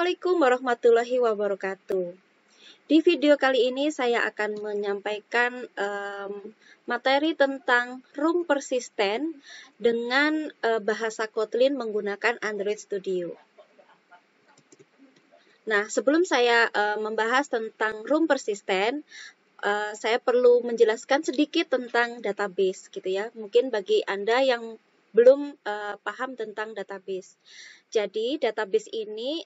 Assalamualaikum warahmatullahi wabarakatuh. Di video kali ini saya akan menyampaikan materi tentang room persisten dengan bahasa Kotlin menggunakan Android Studio. Nah, sebelum saya membahas tentang room persisten, saya perlu menjelaskan sedikit tentang database gitu ya. Mungkin bagi Anda yang belum paham tentang database. Jadi, database ini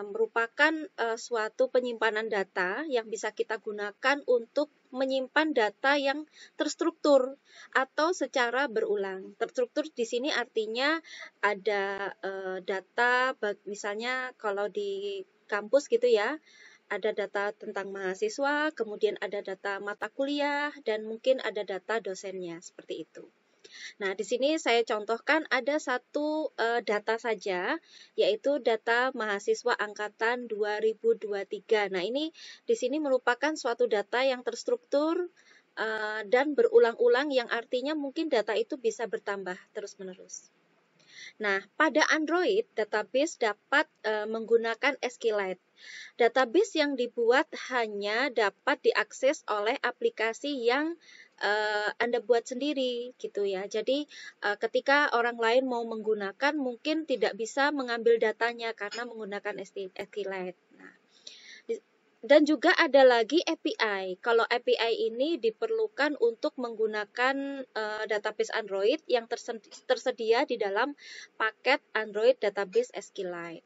merupakan suatu penyimpanan data yang bisa kita gunakan untuk menyimpan data yang terstruktur atau secara berulang. Terstruktur di sini artinya ada data, misalnya kalau di kampus gitu ya, ada data tentang mahasiswa, kemudian ada data mata kuliah, dan mungkin ada data dosennya, seperti itu. Nah, di sini saya contohkan ada satu data saja, yaitu data mahasiswa angkatan 2023. Nah, ini di sini merupakan suatu data yang terstruktur dan berulang-ulang, yang artinya mungkin data itu bisa bertambah terus-menerus. Nah, pada Android, database dapat menggunakan SQLite. Database yang dibuat hanya dapat diakses oleh aplikasi yang Anda buat sendiri gitu ya. Jadi ketika orang lain mau menggunakan mungkin tidak bisa mengambil datanya karena menggunakan SQLite. Nah, dan juga ada lagi API. Kalau API ini diperlukan untuk menggunakan database Android yang tersedia di dalam paket Android Database SQLite.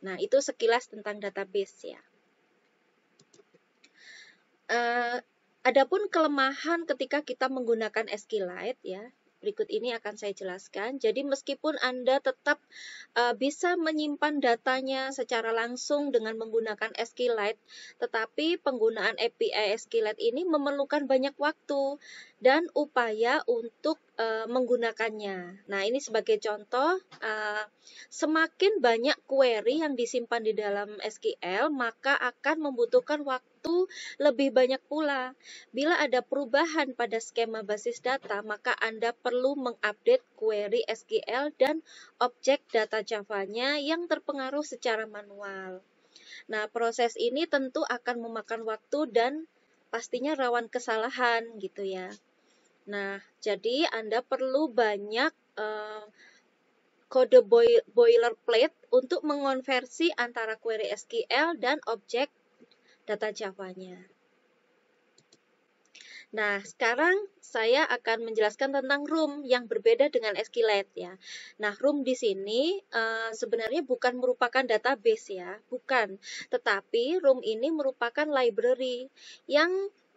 Nah, itu sekilas tentang database ya. Adapun kelemahan ketika kita menggunakan SQLite ya, berikut ini akan saya jelaskan. Jadi meskipun Anda tetap bisa menyimpan datanya secara langsung dengan menggunakan SQLite, tetapi penggunaan API SQLite ini memerlukan banyak waktu dan upaya untuk menggunakannya. Nah, ini sebagai contoh, semakin banyak query yang disimpan di dalam SQL, maka akan membutuhkan waktu lebih banyak pula. Bila ada perubahan pada skema basis data, maka Anda perlu mengupdate query SQL dan objek data Java-nya yang terpengaruh secara manual. Nah, proses ini tentu akan memakan waktu dan pastinya rawan kesalahan gitu ya. Nah, jadi Anda perlu banyak kode boilerplate untuk mengonversi antara query SQL dan objek data Java-nya. Nah, sekarang saya akan menjelaskan tentang room yang berbeda dengan SQLite ya. Nah, room di sini sebenarnya bukan merupakan database ya, bukan. Tetapi room ini merupakan library yang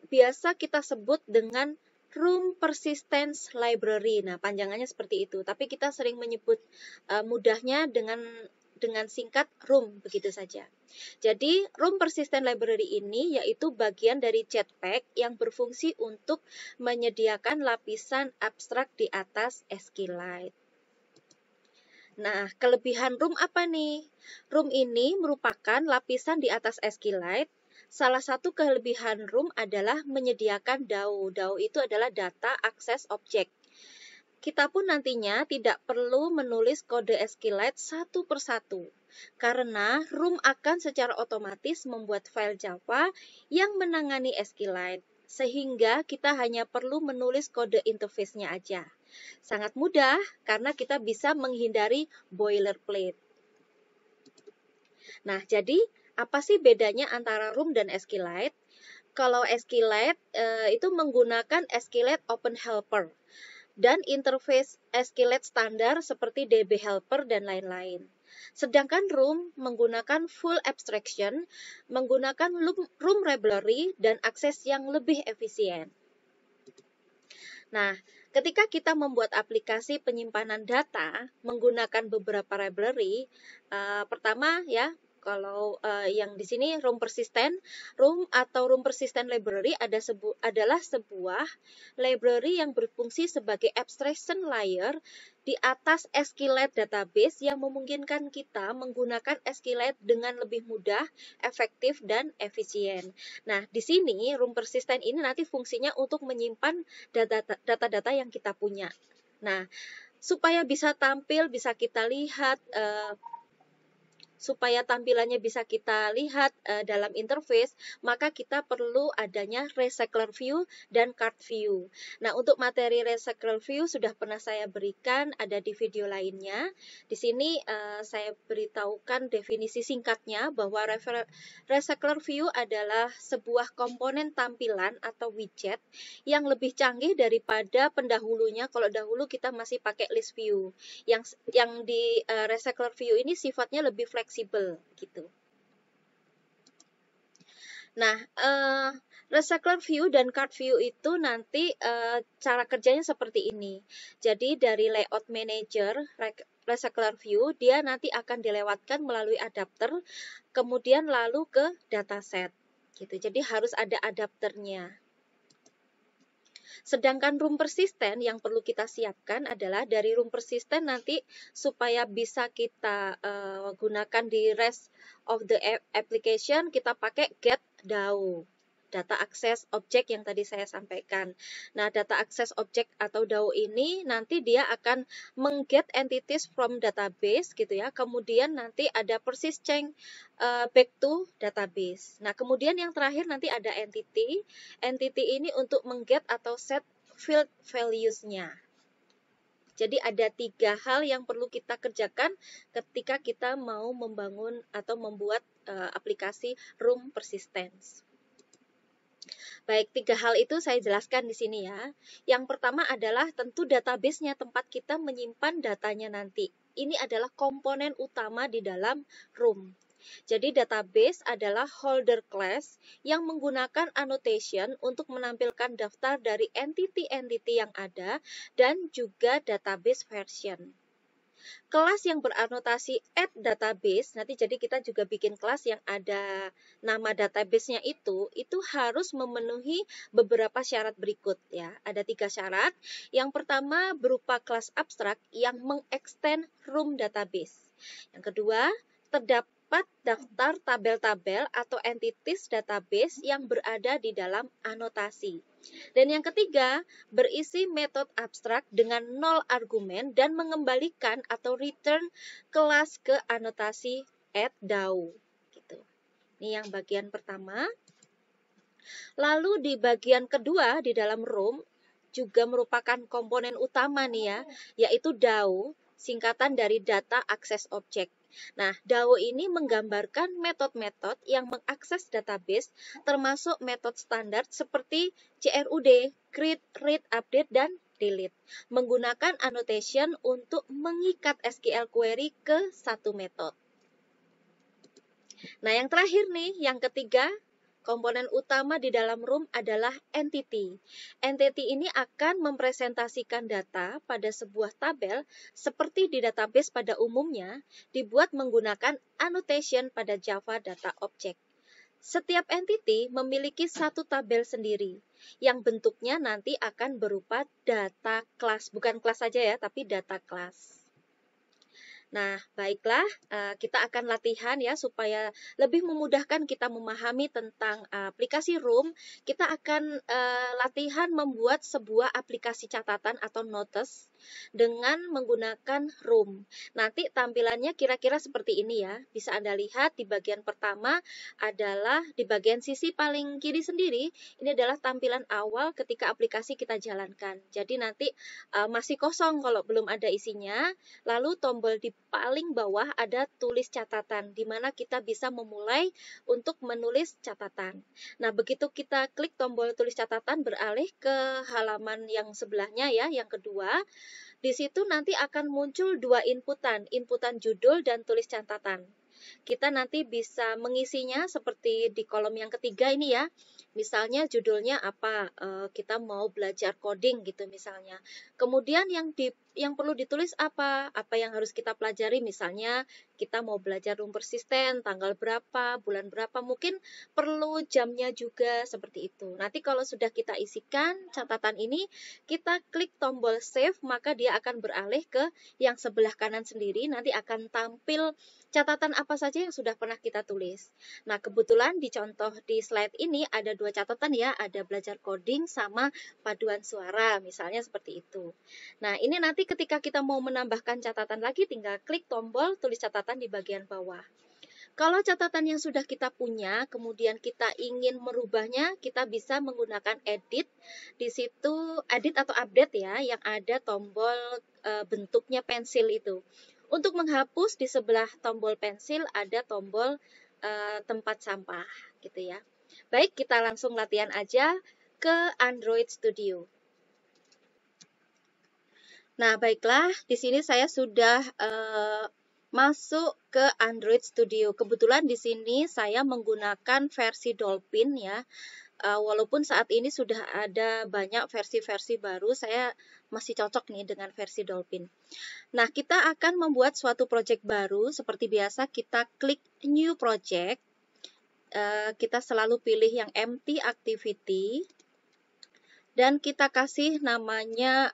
biasa kita sebut dengan room persistence library. Nah, panjangannya seperti itu. Tapi kita sering menyebut mudahnya dengan singkat room begitu saja. Jadi, room persistent library ini yaitu bagian dari Jetpack yang berfungsi untuk menyediakan lapisan abstrak di atas SQLite. Nah, kelebihan room apa nih? Room ini merupakan lapisan di atas SQLite. Salah satu kelebihan room adalah menyediakan DAO. DAO itu adalah Data Access Object. Kita pun nantinya tidak perlu menulis kode SQLite satu persatu, karena room akan secara otomatis membuat file Java yang menangani SQLite, sehingga kita hanya perlu menulis kode interface-nya aja. Sangat mudah karena kita bisa menghindari boilerplate. Nah, jadi apa sih bedanya antara room dan SQLite? Kalau SQLite itu menggunakan SQLite Open Helper dan interface SQLite standar seperti DB Helper dan lain-lain. Sedangkan room menggunakan full abstraction, menggunakan room library dan akses yang lebih efisien. Nah, ketika kita membuat aplikasi penyimpanan data menggunakan beberapa library, pertama ya, kalau yang di sini room persistent, room atau room persistent library adalah sebuah library yang berfungsi sebagai abstraction layer di atas SQLite database yang memungkinkan kita menggunakan SQLite dengan lebih mudah, efektif, dan efisien. Nah, di sini room persistent ini nanti fungsinya untuk menyimpan data-data yang kita punya. Nah, supaya bisa tampil, bisa kita lihat supaya tampilannya bisa kita lihat dalam interface, maka kita perlu adanya recycler view dan card view. Nah, untuk materi recycler view sudah pernah saya berikan, ada di video lainnya. Di sini saya beritahukan definisi singkatnya bahwa recycler view adalah sebuah komponen tampilan atau widget yang lebih canggih daripada pendahulunya. Kalau dahulu kita masih pakai list view. Yang di recycler view ini sifatnya lebih fleksibel gitu. Nah, recycler view dan card view itu nanti cara kerjanya seperti ini. Jadi dari layout manager recycler view, dia nanti akan dilewatkan melalui adapter, kemudian lalu ke dataset. Gitu. Jadi harus ada adapternya. Sedangkan room persistent yang perlu kita siapkan adalah dari room persistent nanti supaya bisa kita gunakan di rest of the application, kita pakai get DAO. Data access object yang tadi saya sampaikan. Nah, data access object atau DAO ini nanti dia akan mengget entities from database gitu ya. Kemudian nanti ada persist change back to database. Nah, kemudian yang terakhir nanti ada entity. Entity ini untuk mengget atau set field values-nya. Jadi ada 3 hal yang perlu kita kerjakan ketika kita mau membangun atau membuat aplikasi room persistence. Baik, 3 hal itu saya jelaskan di sini ya. Yang pertama adalah tentu database-nya, tempat kita menyimpan datanya nanti. Ini adalah komponen utama di dalam room. Jadi database adalah holder class yang menggunakan annotation untuk menampilkan daftar dari entity-entity yang ada dan juga database version. Kelas yang beranotasi add database, nanti jadi kita juga bikin kelas yang ada nama database-nya itu harus memenuhi beberapa syarat berikut ya. Ada 3 syarat. Yang pertama berupa kelas abstrak yang mengextend room database. Yang kedua, terdapat daftar tabel-tabel atau entities database yang berada di dalam anotasi. Dan yang ketiga, berisi metode abstrak dengan 0 argumen dan mengembalikan atau return kelas ke anotasi add DAO. Gitu. Ini yang bagian pertama. Lalu di bagian kedua di dalam room juga merupakan komponen utama nih ya, yaitu DAO, singkatan dari Data Access Object. Nah, DAO ini menggambarkan metode-metode yang mengakses database, termasuk metode standar seperti CRUD, create, read, update, dan delete, menggunakan annotation untuk mengikat SQL query ke satu metode. Nah, yang terakhir nih, yang ketiga, komponen utama di dalam room adalah entity. Entity ini akan mempresentasikan data pada sebuah tabel seperti di database pada umumnya, dibuat menggunakan annotation pada Java Data Object. Setiap entity memiliki satu tabel sendiri, yang bentuknya nanti akan berupa data class. Bukan kelas saja ya, tapi data class. Nah, baiklah, kita akan latihan ya supaya lebih memudahkan kita memahami tentang aplikasi Room. Kita akan latihan membuat sebuah aplikasi catatan atau notes dengan menggunakan Room. Nanti tampilannya kira-kira seperti ini ya. Bisa Anda lihat di bagian pertama adalah di bagian sisi paling kiri sendiri. Ini adalah tampilan awal ketika aplikasi kita jalankan. Jadi nanti masih kosong kalau belum ada isinya. Lalu tombol di paling bawah ada tulis catatan, di mana kita bisa memulai untuk menulis catatan. Nah, begitu kita klik tombol tulis catatan, beralih ke halaman yang sebelahnya ya, yang kedua. Di situ nanti akan muncul 2 inputan judul dan tulis catatan. Kita nanti bisa mengisinya seperti di kolom yang ketiga ini ya. Misalnya judulnya apa, kita mau belajar coding gitu misalnya. Kemudian yang perlu ditulis apa yang harus kita pelajari, misalnya kita mau belajar room persistent, tanggal berapa, bulan berapa, mungkin perlu jamnya juga seperti itu. Nanti kalau sudah kita isikan catatan ini, kita klik tombol save, maka dia akan beralih ke yang sebelah kanan sendiri, nanti akan tampil catatan apa saja yang sudah pernah kita tulis. Nah, kebetulan di contoh di slide ini ada 2 catatan ya, ada belajar coding sama paduan suara, misalnya seperti itu. Nah, ini nanti ketika kita mau menambahkan catatan lagi, tinggal klik tombol tulis catatan di bagian bawah. Kalau catatan yang sudah kita punya, kemudian kita ingin merubahnya, kita bisa menggunakan edit. Di situ edit atau update ya, yang ada tombol bentuknya pensil itu. Untuk menghapus di sebelah tombol pensil ada tombol tempat sampah gitu ya. Baik, kita langsung latihan aja ke Android Studio. Nah, baiklah, di sini saya sudah masuk ke Android Studio. Kebetulan di sini saya menggunakan versi Dolphin ya. Walaupun saat ini sudah ada banyak versi-versi baru, saya masih cocok nih dengan versi Dolphin. Nah, kita akan membuat suatu project baru. Seperti biasa, kita klik New Project. Kita selalu pilih yang empty activity. Dan kita kasih namanya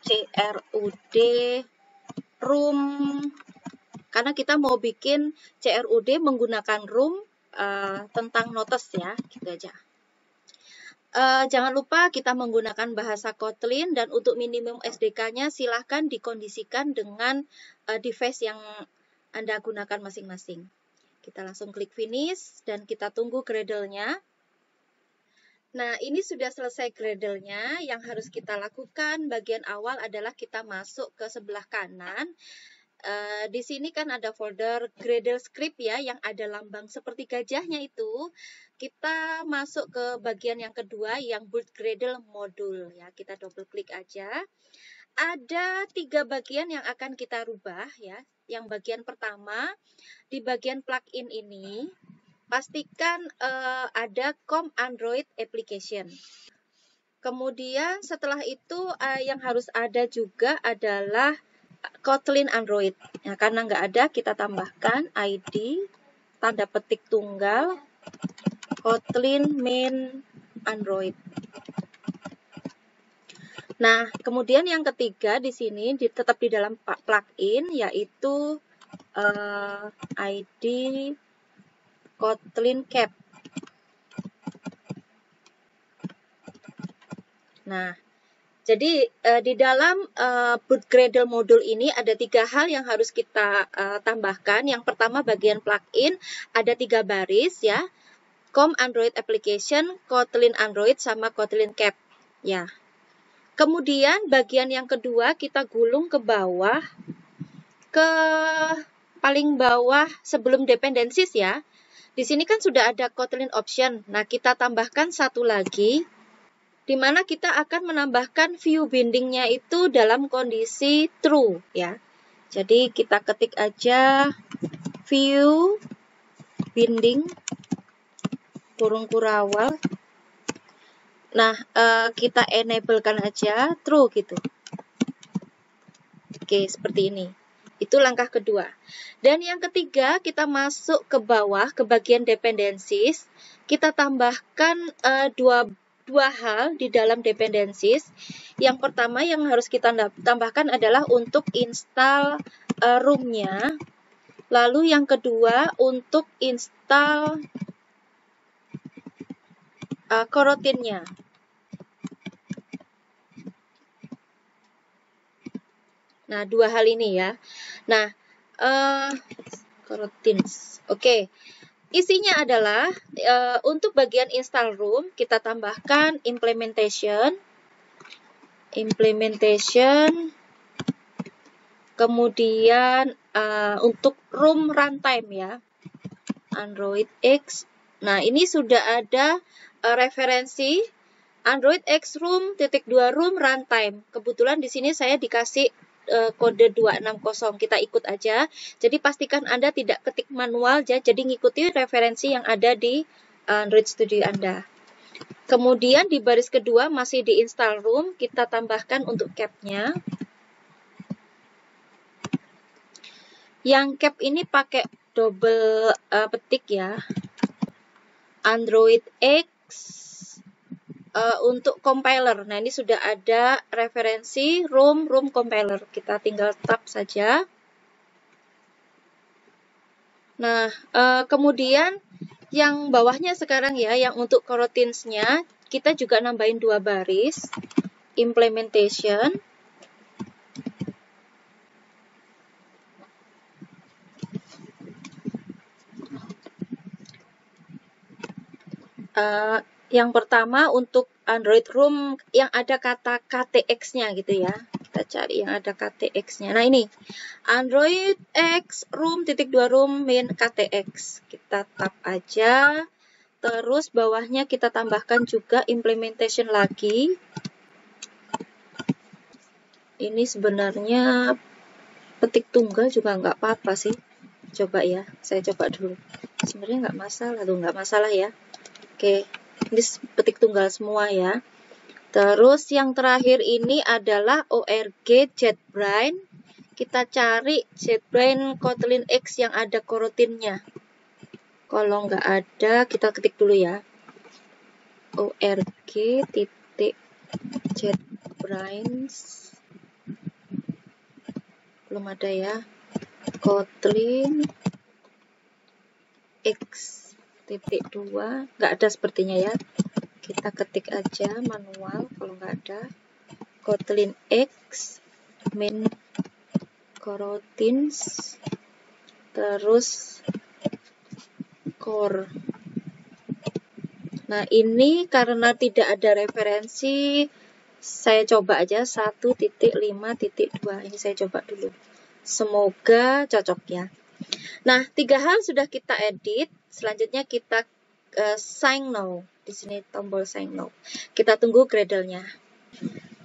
CRUD room, karena kita mau bikin CRUD menggunakan room tentang notes ya, gitu aja. Jangan lupa kita menggunakan bahasa Kotlin, dan untuk minimum SDK-nya silahkan dikondisikan dengan device yang Anda gunakan masing-masing. Kita langsung klik finish dan kita tunggu Gradle-nya. Nah, ini sudah selesai Gradle-nya. Yang harus kita lakukan bagian awal adalah kita masuk ke sebelah kanan. Di sini kan ada folder Gradle script ya, yang ada lambang seperti gajahnya itu. Kita masuk ke bagian yang kedua, yang build Gradle module ya. Kita double klik aja. Ada 3 bagian yang akan kita rubah ya. Yang bagian pertama, di bagian plugin ini, pastikan ada COM Android Application. Kemudian setelah itu yang harus ada juga adalah Kotlin Android. Nah, karena nggak ada, kita tambahkan ID tanda petik tunggal Kotlin main Android. Nah, kemudian yang ketiga di sini tetap di dalam plugin, yaitu ID Kotlin Cap. Nah, jadi di dalam boot Gradle module ini ada 3 hal yang harus kita tambahkan. Yang pertama bagian plugin ada 3 baris ya. COM Android Application, Kotlin Android, sama Kotlin Cap. Ya. Kemudian bagian yang kedua kita gulung ke bawah, ke paling bawah sebelum dependencies ya. Di sini kan sudah ada Kotlin option. Nah, kita tambahkan satu lagi, di mana kita akan menambahkan view bindingnya itu dalam kondisi true ya. Jadi kita ketik aja view binding kurung kurawal. Nah, kita enablekan aja true gitu. Oke, seperti ini. Itu langkah kedua. Dan yang ketiga, kita masuk ke bawah ke bagian dependencies. Kita tambahkan dua hal di dalam dependencies. Yang pertama yang harus kita tambahkan adalah untuk install room-nya. Lalu yang kedua untuk install coroutine-nya. Nah, 2 hal ini ya. Nah, coroutines. Oke. Isinya adalah untuk bagian install room kita tambahkan implementation, kemudian untuk room runtime ya, Android X. Nah, ini sudah ada referensi Android X room _2 room runtime. Kebetulan di sini saya dikasih kode 260, kita ikut aja. Jadi pastikan Anda tidak ketik manual ya, jadi ngikuti referensi yang ada di Android Studio Anda. Kemudian di baris kedua masih di install room, kita tambahkan untuk cap-nya. Yang cap ini pakai double petik ya. Android X untuk compiler. Nah, ini sudah ada referensi room compiler. Kita tinggal tab saja. Nah, kemudian yang bawahnya sekarang ya, yang untuk coroutines-nya, kita juga nambahin 2 baris. Implementation. Yang pertama untuk Android Room yang ada kata KTX-nya gitu ya. Kita cari yang ada KTX-nya. Nah ini Android X Room .2 Room min KTX. Kita tap aja. Terus bawahnya kita tambahkan juga implementation lagi. Ini sebenarnya petik tunggal juga nggak apa-apa sih. Coba ya, saya coba dulu. Sebenarnya nggak masalah tuh, nggak masalah ya. Oke. Ini petik tunggal semua ya. Terus yang terakhir ini adalah ORG JetBrains. Kita cari JetBrains Kotlin X yang ada coroutine-nya. Kalau nggak ada, kita ketik dulu ya. ORG titik JetBrains. Belum ada ya. Kotlin X titik 2. Nggak ada sepertinya ya. Kita ketik aja manual kalau nggak ada. Kotlin X min coroutines terus core. Nah ini karena tidak ada referensi, saya coba aja 1.5.2. Ini saya coba dulu. Semoga cocok ya. Nah 3 hal sudah kita edit. Selanjutnya kita sign now. Di sini tombol sign now. Kita tunggu Gradle-nya.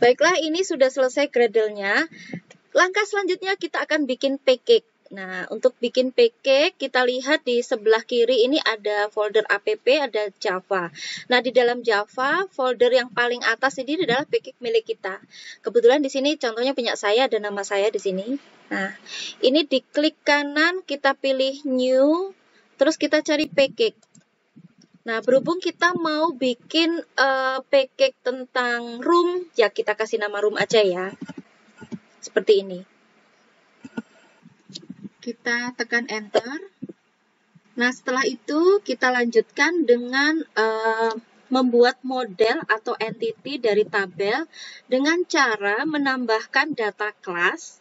Baiklah, ini sudah selesai Gradle-nya. Langkah selanjutnya kita akan bikin package. Nah, untuk bikin package, kita lihat di sebelah kiri ini ada folder app, ada Java. Nah, di dalam Java, folder yang paling atas ini adalah package milik kita. Kebetulan di sini contohnya punya saya, ada nama saya di sini. Nah, ini diklik kanan, kita pilih new, terus kita cari package. Nah, berhubung kita mau bikin package tentang room, ya kita kasih nama room aja ya. Seperti ini. Kita tekan enter. Nah, setelah itu kita lanjutkan dengan membuat model atau entity dari tabel dengan cara menambahkan data class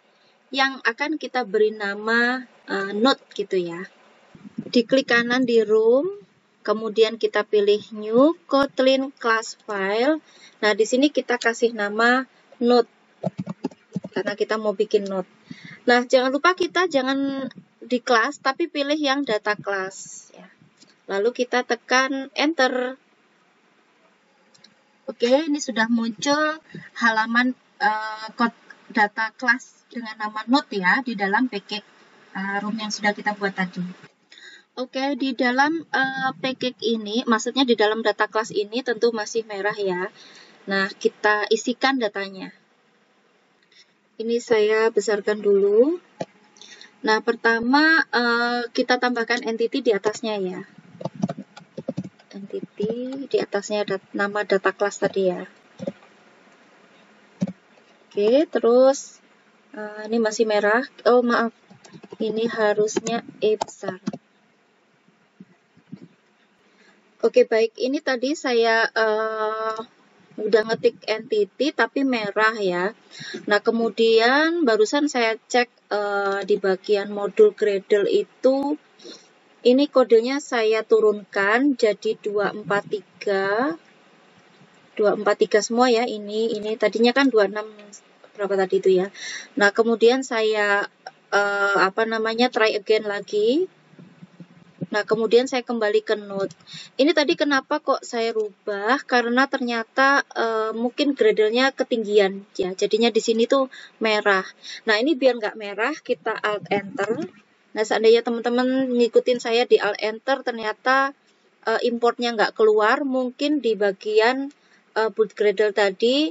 yang akan kita beri nama node gitu ya. Diklik kanan di room, kemudian kita pilih new Kotlin class file. Nah, di sini kita kasih nama node karena kita mau bikin node. Nah, jangan lupa kita jangan di kelas, tapi pilih yang data class. Ya. Lalu kita tekan enter. Oke, ini sudah muncul halaman data class dengan nama node ya, di dalam package room yang sudah kita buat tadi. Oke, di dalam package ini, maksudnya di dalam data class ini tentu masih merah ya. Nah, kita isikan datanya. Ini saya besarkan dulu. Nah, pertama kita tambahkan entity di atasnya ya. Entity di atasnya ada nama data class tadi ya. Oke, terus ini masih merah. Oh, maaf. Ini harusnya E besar. Oke, baik. Ini tadi saya udah ngetik entity tapi merah ya. Nah, kemudian barusan saya cek di bagian modul Gradle itu ini kodenya saya turunkan jadi 243 semua ya. Ini tadinya kan 26 berapa tadi itu ya. Nah, kemudian saya try again lagi. Nah, kemudian saya kembali ke node. Ini tadi kenapa kok saya rubah? Karena ternyata mungkin Gradle-nya ketinggian ya. Jadinya di sini tuh merah. Nah, ini biar nggak merah, kita Alt Enter. Nah, seandainya teman-teman ngikutin saya di Alt Enter, ternyata importnya nggak keluar. Mungkin di bagian boot Gradle tadi,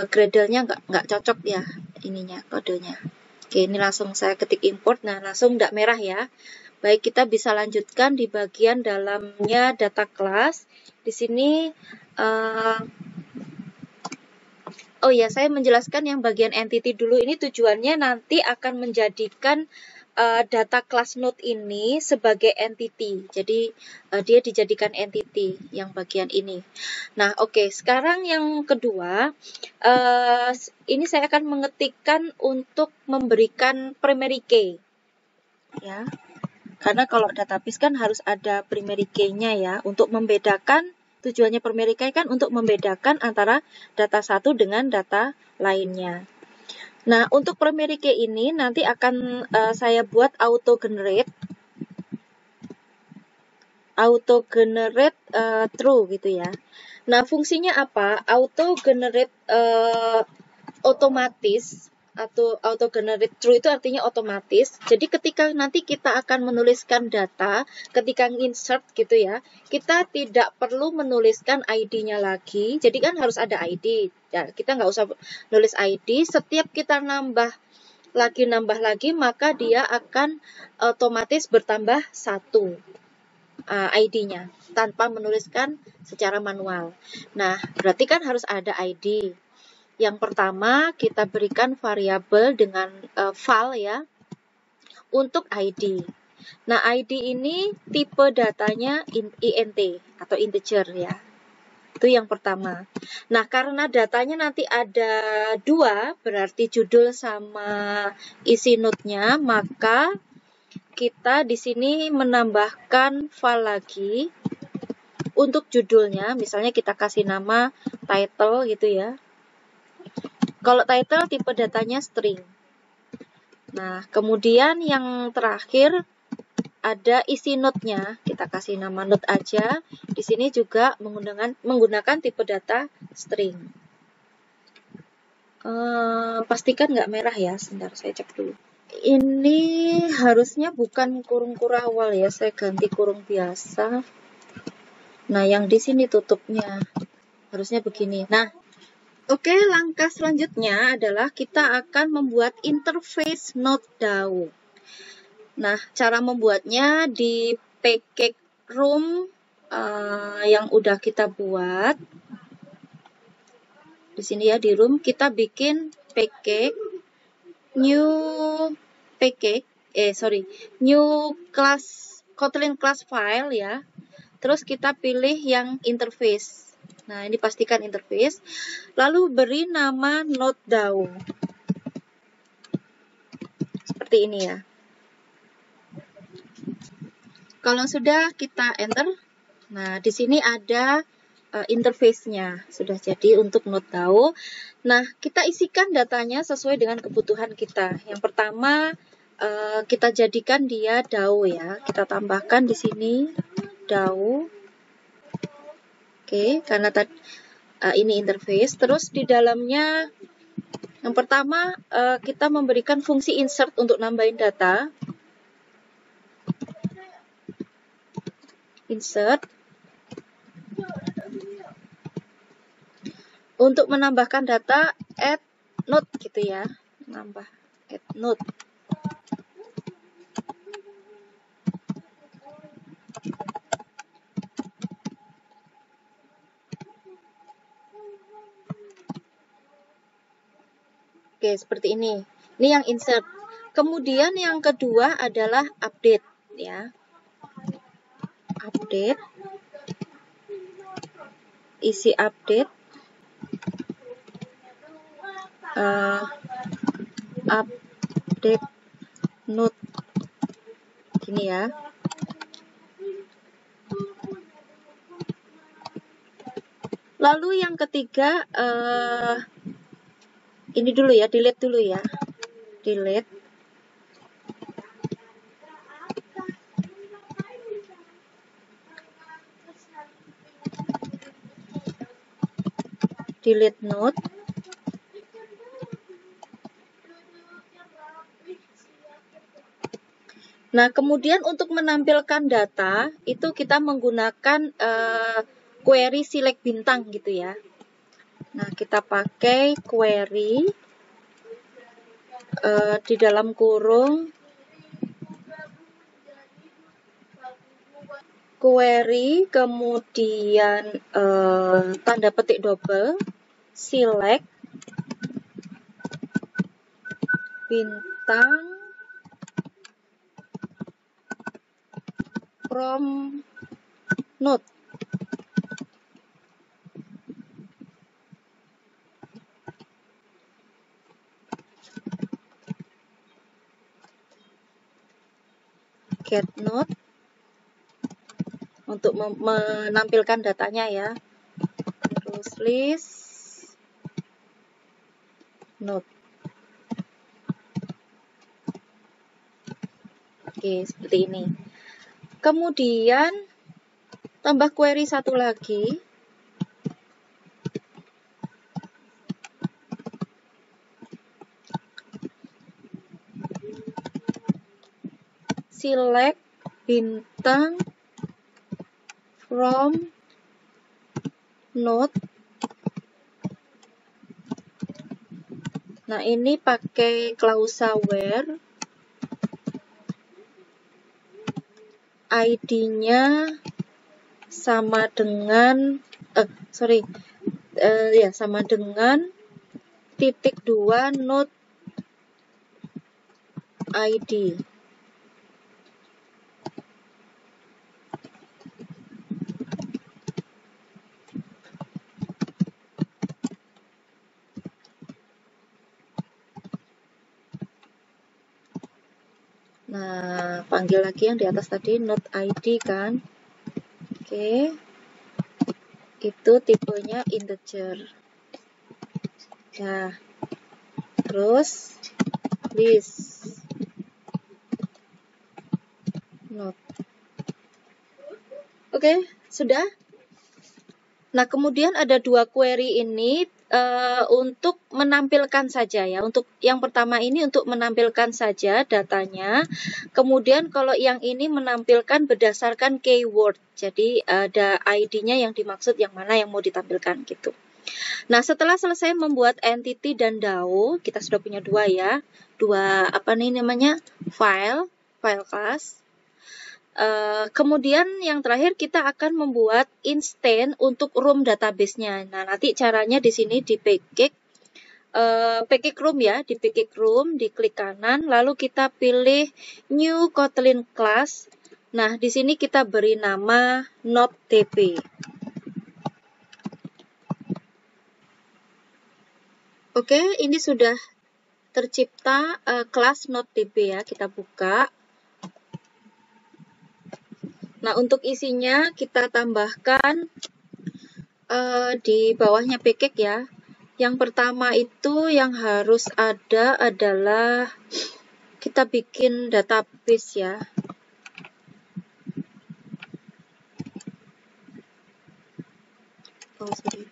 Gradle-nya nggak cocok ya ininya, kodenya. Oke, ini langsung saya ketik import. Nah, langsung nggak merah ya. Baik, kita bisa lanjutkan di bagian dalamnya data class. Di sini, oh ya, saya menjelaskan yang bagian entity dulu. Ini tujuannya nanti akan menjadikan data class node ini sebagai entity. Jadi, dia dijadikan entity yang bagian ini. Nah, oke, sekarang yang kedua, ini saya akan mengetikkan untuk memberikan primary key. Ya. Karena kalau database kan harus ada primary key-nya ya, untuk membedakan, tujuannya primary key kan untuk membedakan antara data satu dengan data lainnya. Nah, untuk primary key ini nanti akan saya buat auto generate true gitu ya. Nah, fungsinya apa? Auto generate otomatis atau auto generate true itu artinya otomatis. Jadi ketika nanti kita akan menuliskan data, ketika insert gitu ya, kita tidak perlu menuliskan ID-nya lagi. Jadi kan harus ada ID. Ya, kita nggak usah nulis ID. Setiap kita nambah lagi, maka dia akan otomatis bertambah 1 ID-nya tanpa menuliskan secara manual. Nah, berarti kan harus ada ID. Yang pertama, kita berikan variabel dengan val ya, untuk ID. Nah, ID ini tipe datanya int atau integer ya. Itu yang pertama. Nah, karena datanya nanti ada 2, berarti judul sama isi node-nya, maka kita di sini menambahkan val lagi untuk judulnya. Misalnya kita kasih nama title gitu ya. Kalau title tipe datanya string. Nah, kemudian yang terakhir ada isi node-nya. Kita kasih nama node aja. Di sini juga menggunakan tipe data string. Pastikan nggak merah ya. Sebentar, saya cek dulu. Ini harusnya bukan kurung kurawal ya. Saya ganti kurung biasa. Nah, yang di sini tutupnya. Harusnya begini. Nah, oke, langkah selanjutnya adalah kita akan membuat interface node DAO. Nah, cara membuatnya di package room yang udah kita buat. Di sini ya, di room kita bikin package new class Kotlin class file ya. Terus kita pilih yang interface. Nah, ini pastikan interface. Lalu beri nama node DAO. Seperti ini ya. Kalau sudah kita enter, nah di sini ada interface-nya. Sudah jadi untuk node DAO. Nah, kita isikan datanya sesuai dengan kebutuhan kita. Yang pertama, kita jadikan dia DAO ya. Kita tambahkan di sini DAO. Oke, karena ini interface. Terus di dalamnya yang pertama kita memberikan fungsi insert untuk nambahin data. Insert. Untuk menambahkan data add node gitu ya. Nambah add node. Oke, seperti ini. Ini yang insert. Kemudian yang kedua adalah update ya. Update. Isi update. Update node. Gini ya. Lalu yang ketiga ini dulu ya, delete dulu ya. Delete. Delete node. Nah, kemudian untuk menampilkan data, itu kita menggunakan query select bintang gitu ya. Nah, kita pakai query di dalam kurung query, kemudian tanda petik double, select bintang from node. Oke, get node untuk menampilkan datanya ya. Terus list node. Oke, seperti ini. Kemudian tambah query satu lagi. Select bintang from node. Nah, ini pakai klausa where ID-nya sama dengan sama dengan _2 node ID. Nah, panggil lagi yang di atas tadi, node ID kan. Oke. Itu tipenya integer. Nah, terus list node. Oke, sudah. Nah, kemudian ada dua query ini untuk menampilkan saja ya. Untuk yang pertama ini untuk menampilkan saja datanya. Kemudian kalau yang ini menampilkan berdasarkan keyword. Jadi ada ID-nya yang dimaksud yang mana yang mau ditampilkan gitu. Nah, setelah selesai membuat entity dan DAO, kita sudah punya dua ya. Dua file class. Kemudian yang terakhir kita akan membuat instance untuk room database-nya. Nah, nanti caranya di sini di package room ya, di package room, diklik kanan, lalu kita pilih new Kotlin class. Nah, di sini kita beri nama node_db. Oke, ini sudah tercipta kelas node_db ya, kita buka. Nah, untuk isinya kita tambahkan di bawahnya package ya. Yang pertama itu yang harus ada adalah kita bikin database ya. Oh, sorry.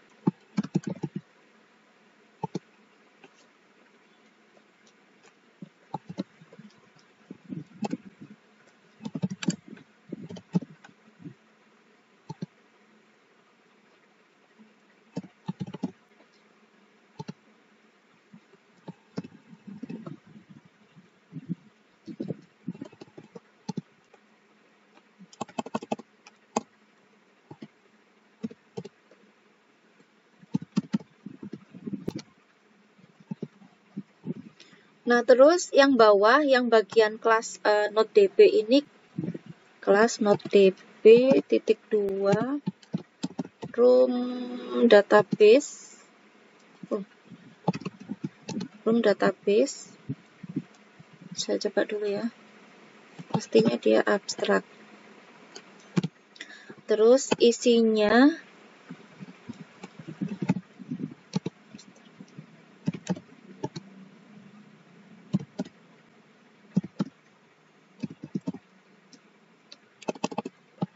Nah, terus yang bawah, yang bagian kelas node_db ini, kelas node_db _2 room database. Room database. Saya coba dulu ya. Pastinya dia abstrak. Terus isinya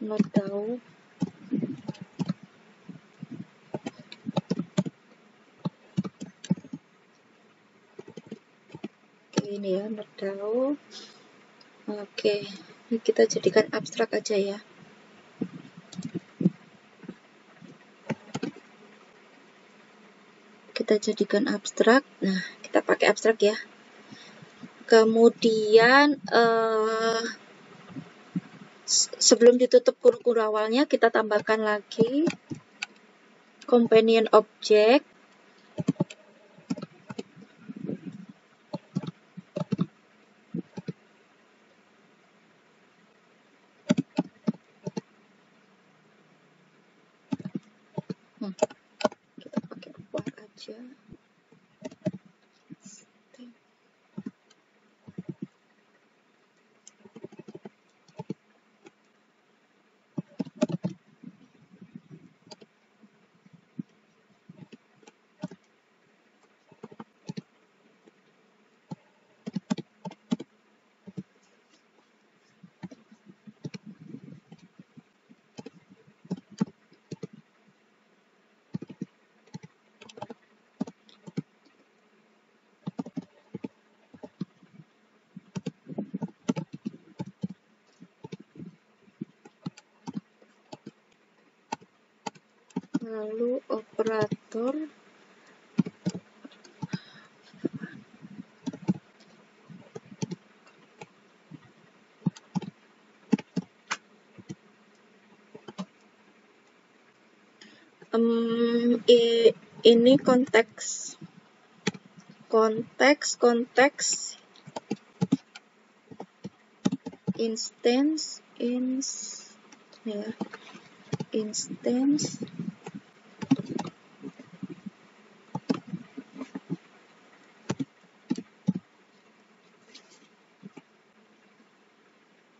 node DAO. Oke, ini ya node DAO. Oke, ini kita jadikan abstrak aja ya. Kita jadikan abstrak. Nah, kita pakai abstrak ya. Kemudian sebelum ditutup guru-guru awalnya, kita tambahkan lagi companion object. Kita pakai var aja. lalu operator ini konteks instance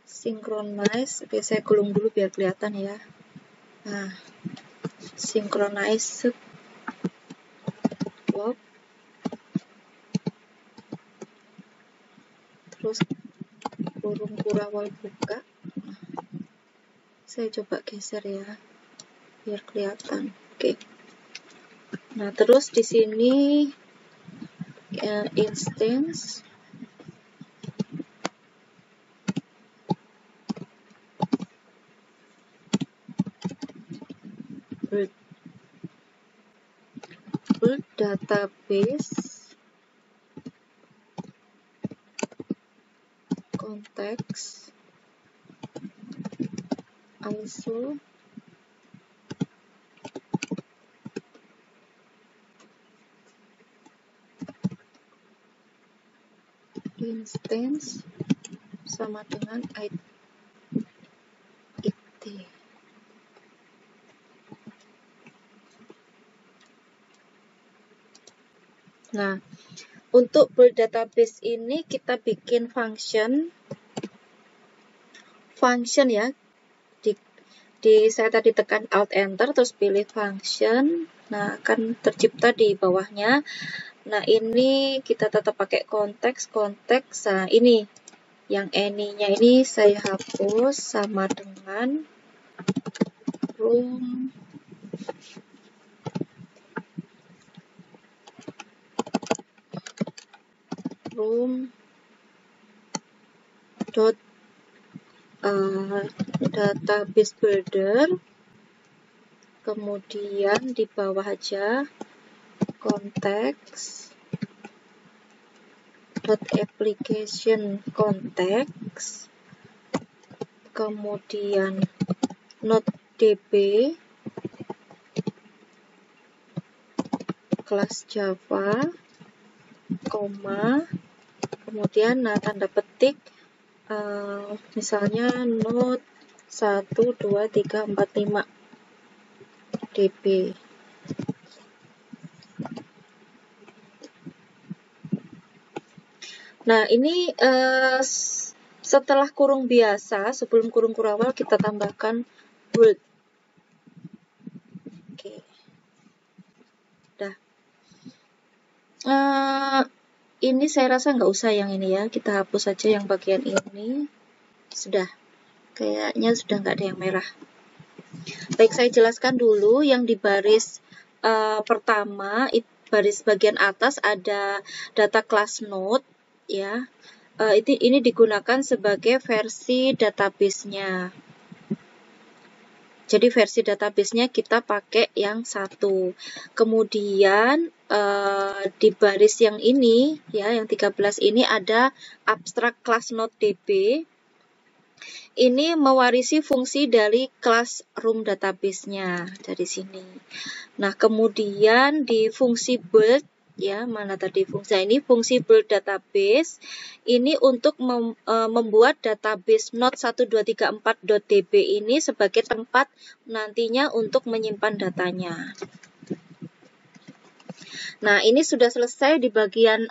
synchronize. Oke, saya gulung dulu biar kelihatan ya. Nah, synchronize swap, terus kurung kurawal buka. Saya coba geser ya biar kelihatan. Oke. Nah, terus di sini instance build database konteks ISO instance sama dengan IT. Nah, untuk build database ini kita bikin function ya. Saya tadi tekan Alt Enter terus pilih function. Nah, akan tercipta di bawahnya. Nah, ini kita tetap pakai konteks. Nah, ini yang any-nya ini saya hapus sama dengan room dot database builder, kemudian di bawah aja konteks dot application konteks, kemudian node.db kelas Java, koma, kemudian tanda petik misalnya node 1, 2, 3, 4, 5 db. Nah, ini setelah kurung biasa, sebelum kurung kurawal kita tambahkan build. Oke. Dah. Ini saya rasa nggak usah yang ini ya, kita hapus saja yang bagian ini. Sudah. Kayaknya sudah nggak ada yang merah. Baik, saya jelaskan dulu yang di baris pertama, baris bagian atas ada data class node ya. Ini digunakan sebagai versi database-nya. Jadi versi database-nya kita pakai yang 1. Kemudian di baris yang ini ya, yang 13 ini ada abstract class node DB. Ini mewarisi fungsi dari kelas room database-nya dari sini. Nah, kemudian di fungsi build ya, mana tadi fungsi build database ini untuk membuat database node 1234.db ini sebagai tempat nantinya untuk menyimpan datanya. Nah, ini sudah selesai di bagian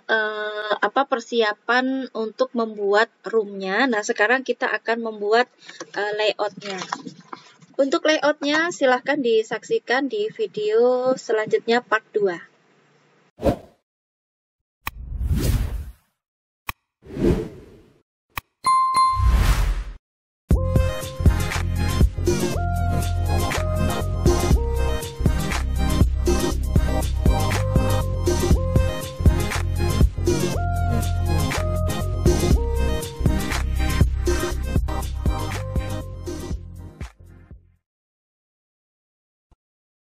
persiapan untuk membuat room-nya. Nah, sekarang kita akan membuat layout-nya. Untuk layout-nya silahkan disaksikan di video selanjutnya part 2.